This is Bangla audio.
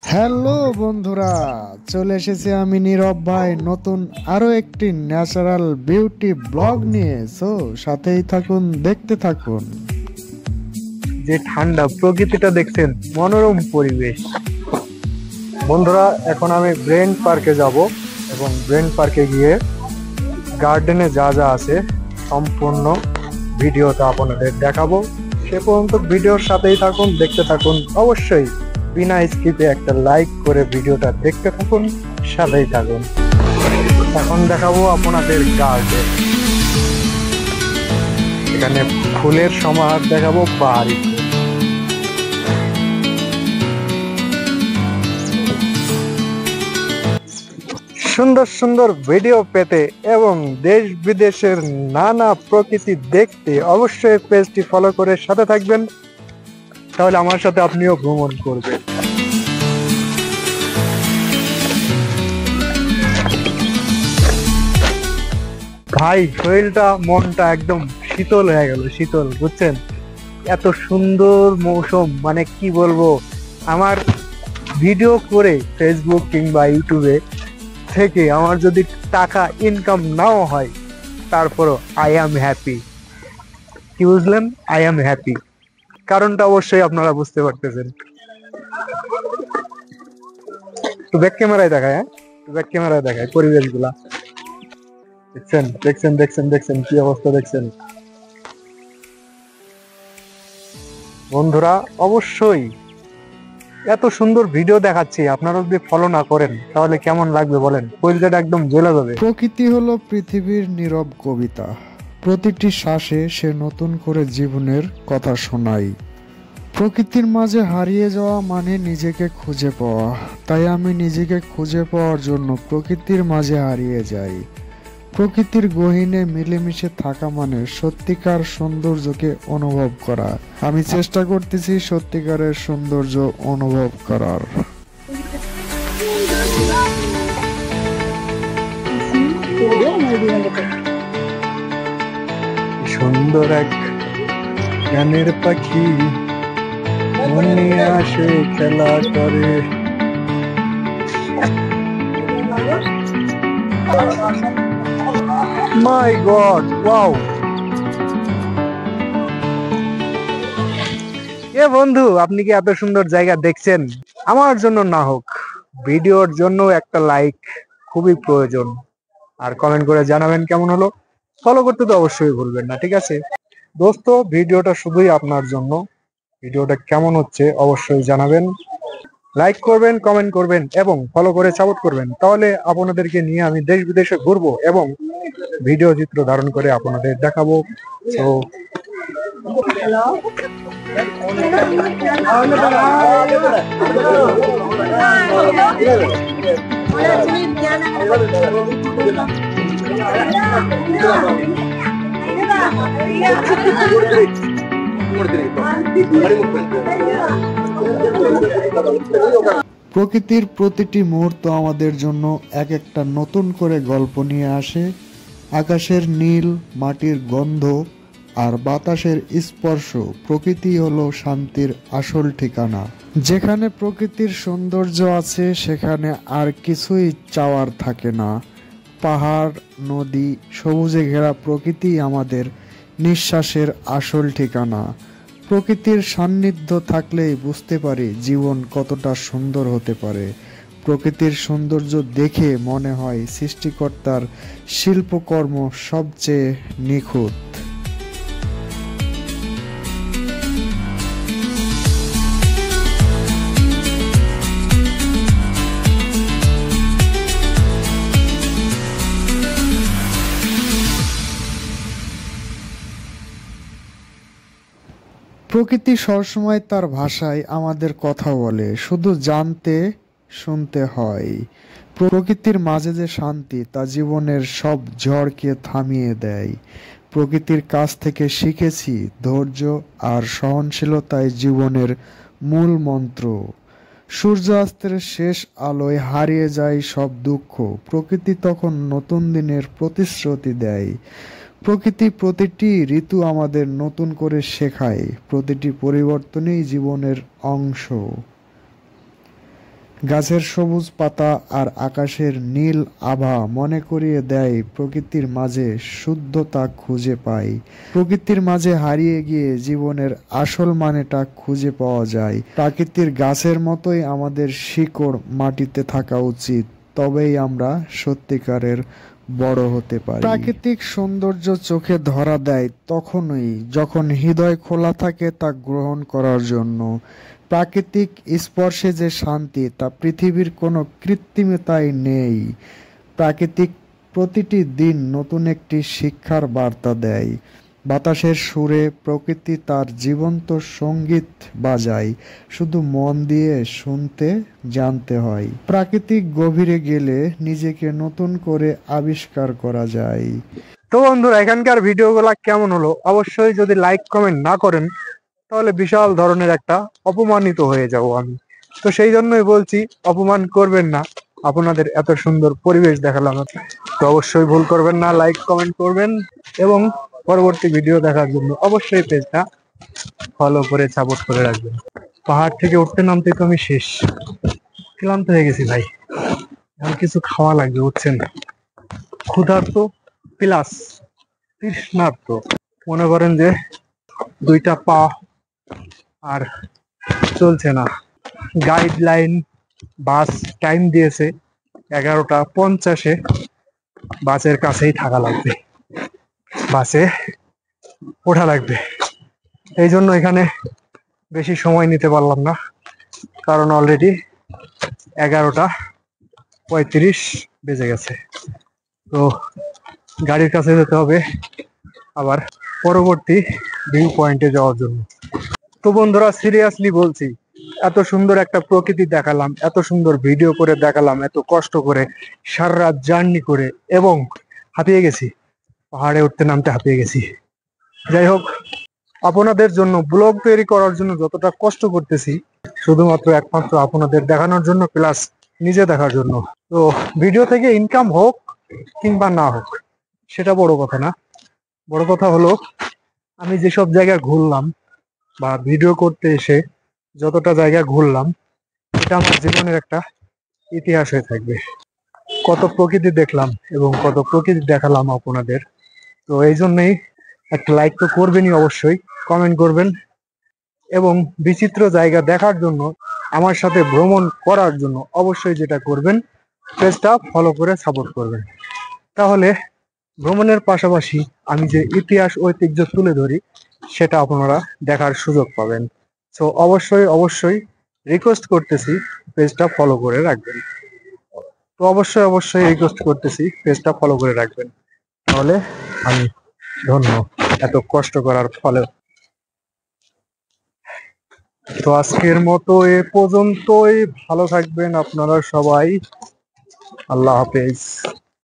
হ্যালো বন্ধুরা, চলে এসেছি আমি নীরব ভাই নতুন আরো একটি ন্যাচারাল বিউটি ব্লগ নিয়ে। সো সাথেই থাকুন, দেখতে থাকুন। যে ঠান্ডা প্রকৃতিটা দেখছেন, মনোরম পরিবেশ। বন্ধুরা, এখন আমি ব্রেন পার্কে যাব এবং ব্রেন পার্কে গিয়ে গার্ডেনে যা যা আছে সম্পূর্ণ ভিডিওটা আপনাদের দেখাবো। সে পর্যন্ত ভিডিওর সাথেই থাকুন, দেখতে থাকুন। অবশ্যই বিনা স্কিপে একটা লাইক করে ভিডিওটা দেখতে থাকুন, সাথেই থাকুন। এখন দেখাবো আপনাদের গার্ডেন। এখানে ফুলের সমাহার দেখাবো, বাহারি ফুল। সুন্দর সুন্দর ভিডিও পেতে এবং দেশ বিদেশের নানা প্রকৃতি দেখতে অবশ্যই পেজটি ফলো করে সাথে থাকবেন, তাহলে আমার সাথে আপনিও ভ্রমণ করবেন। ভাই, শরীরটা মনটা একদম শীতল হয়ে গেল, শীতল, বুঝছেন? এত সুন্দর মৌসুম, মানে কি বলবো। আমার ভিডিও করে ফেসবুক কিংবা ইউটিউবে থেকে আমার যদি টাকা ইনকাম নাও হয়, তারপরও আই অ্যাম হ্যাপি। কি বুঝলেন? I am happy. কারণটা অবশ্যই আপনারা বুঝতে পারতেছেন। তো ব্যাক ক্যামেরায় দেখায়, হ্যাঁ, ব্যাক ক্যামেরায় দেখায় পরিবেশ গুলা। দেখছেন দেখছেন দেখছেন দেখছেন কি অবস্থা দেখছেন বন্ধুরা। অবশ্যই এত সুন্দর ভিডিও দেখাচ্ছি, আপনারা যদি ফলো না করেন তাহলে কেমন লাগবে বলেন? পরিচয়টা একদম জ্বলে যাবে। প্রকৃতি হলো পৃথিবীর নীরব কবিতা। প্রতিটি শ্বাসে সে নতুন করে জীবনের কথা শোনায়। প্রকৃতির মাঝে হারিয়ে যাওয়া মানে নিজেকে খুঁজে পাওয়া। তাই আমি নিজেকে খুঁজে পাওয়ার জন্য প্রকৃতির মাঝে হারিয়ে যাই। প্রকৃতির গহীনে মিলেমিশে থাকা মানে সত্যিকার সৌন্দর্যকে অনুভব করা। আমি চেষ্টা করতেছি সত্যিকারের সৌন্দর্য অনুভব করার। সুন্দর এক গানের পাখি মনে আসে খেলা করে। মাই গড, ওয়াও। এ বন্ধু, আপনি কি এত সুন্দর জায়গা দেখছেন? আমার জন্য না হোক, ভিডিওর জন্য একটা লাইক খুবই প্রয়োজন। আর কমেন্ট করে জানাবেন কেমন হলো। ফলো করতে তো অবশ্যই ভুলবেন না, ঠিক আছে দোস্ত? ভিডিওটা শুধুই আপনার জন্য। ভিডিওটা কেমন হচ্ছে অবশ্যই জানাবেন, লাইক করবেন, কমেন্ট করবেন এবং ফলো করে সাপোর্ট করবেন। তাহলে আপনাদেরকে নিয়ে আমি দেশ বিদেশে ঘুরবো এবং ভিডিও চিত্র ধারণ করে আপনাদের দেখাবো। তো প্রকৃতির প্রতিটি মুহূর্ত আমাদের জন্য এক একটা নতুন করে গল্প নিয়ে আসে। আকাশের নীল, মাটির গন্ধ আর বাতাসের স্পর্শ। প্রকৃতি হলো শান্তির আসল ঠিকানা। যেখানে প্রকৃতির সৌন্দর্য আছে সেখানে আর কিছুই চাওয়ার থাকে না। পাহাড়, নদী, সবুজে ঘেরা প্রকৃতি আমাদের নিঃশ্বাসের আসল ঠিকানা। প্রকৃতির সান্নিধ্য থাকলেই বুঝতে পারি জীবন কতটা সুন্দর হতে পারে। প্রকৃতির সৌন্দর্য দেখে মনে হয় সৃষ্টিকর্তার শিল্পকর্ম সবচেয়ে নিখুঁত। প্রকৃতি সবসময় তার ভাষায় আমাদের কথা বলে, শুধু জানতে শুনতে হয়। প্রকৃতির মাঝে যে শান্তি, তা জীবনের সব ঝড়কে থামিয়ে দেয়। প্রকৃতির কাছ থেকে শিখেছি ধৈর্য আর সহনশীলতাই জীবনের মূল মন্ত্র। সূর্যাস্তের শেষ আলোয় হারিয়ে যায় সব দুঃখ। প্রকৃতি তখন নতুন দিনের প্রতিশ্রুতি দেয়। প্রকৃতি প্রতিটি ঋতু আমাদের নতুন করে শেখায়। প্রতিটি পরিবর্তনই জীবনের অংশ। গাছের সবুজ পাতা আর আকাশের নীল আভা মনে করিয়ে দেয় প্রকৃতির মাঝে শুদ্ধতা খুঁজে পাই। প্রকৃতির মাঝে হারিয়ে গিয়ে জীবনের আসল মানেটা খুঁজে পাওয়া যায়। প্রাকৃতির গাছের মতোই আমাদের শিকড় মাটিতে থাকা উচিত, তবেই আমরা সত্যিকারের বড় হতে পারি। প্রাকৃতিক সৌন্দর্য চোখে ধরা দেয় তখনই যখন হৃদয় খোলা থাকে তা গ্রহণ করার জন্য। প্রাকৃতিক স্পর্শে যে শান্তি তা পৃথিবীর কোনো কৃত্রিমতায় নেই। প্রাকৃতিক প্রতিটি দিন নতুন একটি শিক্ষার বার্তা দেয়। বাতাসের সুরে প্রকৃতি তার জীবন্ত সঙ্গীত বাজায়, শুধু মন দিয়ে শুনতে জানতে হয়। প্রাকৃতিক গভীরে গেলে নিজেকে নতুন করে আবিষ্কার করা যায়। তো বন্ধুরা, এখানকার ভিডিওগুলো কেমন হলো অবশ্যই যদি লাইক কমেন্ট না করেন তাহলে বিশাল ধরনের একটা অপমানিত হয়ে যাব আমি। তো সেই জন্যই বলছি, অপমান করবেন না। আপনাদের এত সুন্দর পরিবেশ দেখালাম, তো অবশ্যই ভুল করবেন না, লাইক কমেন্ট করবেন এবং পরবর্তী ভিডিও দেখার জন্য অবশ্যই পেজটা ফলো করে সাপোর্ট করে রাখবেন। পাহাড় থেকে উঠতে নামতে তো আমি শেষ, ক্লান্ত হয়ে গেছি ভাই। এখন কিছু খাওয়া লাগবে, বুঝছেন? ক্ষুধার্ত প্লাস তৃষ্ণার্ত। মনে করেন যে দুইটা পা আর চলছে না। গাইডলাইন বাস টাইম দিয়েছে 11টা 50-এ, বাসের কাছেই থাকা লাগবে, বাসে ওঠা লাগবে। এই জন্য এখানে বেশি সময় নিতে পারলাম না, কারণ অলরেডি 11টা 35 বেজে গেছে। তো গাড়ির কাছে যেতে হবে আবার পরবর্তী ভিউ পয়েন্টে যাওয়ার জন্য। তো বন্ধুরা, সিরিয়াসলি বলছি, এত সুন্দর একটা প্রকৃতি দেখালাম, এত সুন্দর ভিডিও করে দেখালাম, এত কষ্ট করে সারা রাত জার্নি করে, এবং হাঁপিয়ে গেছি, পাহাড়ে উঠতে নামতে হাঁপিয়ে গেছি। যাই হোক, আপনাদের জন্য ব্লগ তৈরি করার জন্য যতটা কষ্ট করতেছি, শুধুমাত্র একমাত্র আপনাদের দেখানোর জন্য, প্লাস নিজে দেখার জন্য। তো ভিডিও থেকে ইনকাম হোক কিংবা না হোক সেটা বড় কথা না। বড় কথা হলো আমি যেসব জায়গায় ঘুরলাম বা ভিডিও করতে এসে যতটা জায়গা ঘুরলাম, এটা আমার জীবনের একটা ইতিহাস হয়ে থাকবে। কত প্রকৃতি দেখলাম এবং কত প্রকৃতি দেখালাম আপনাদের। তো এই জন্যই একটা লাইক তো করবেনই, অবশ্যই কমেন্ট করবেন, এবং বিচিত্র জায়গা দেখার জন্য, আমার সাথে ভ্রমণ করার জন্য অবশ্যই যেটা করবেন, পেজটা ফলো করে সাপোর্ট করবেন। তাহলে ভ্রমণের পাশাপাশি আমি যে ইতিহাস ঐতিহ্য তুলে ধরি সেটা আপনারা দেখার সুযোগ পাবেন। সো অবশ্যই অবশ্যই রিকোয়েস্ট করতেছি, পেজটা ফলো করে রাখবেন। তো অবশ্যই অবশ্যই রিকোয়েস্ট করতেছি, পেজটা ফলো করে রাখবেন, তাহলে আমি ধন্য এত কষ্ট করার ফলে। তো আজকের মতো এ পর্যন্তই। ভালো থাকবেন আপনারা সবাই। আল্লাহ হাফেজ।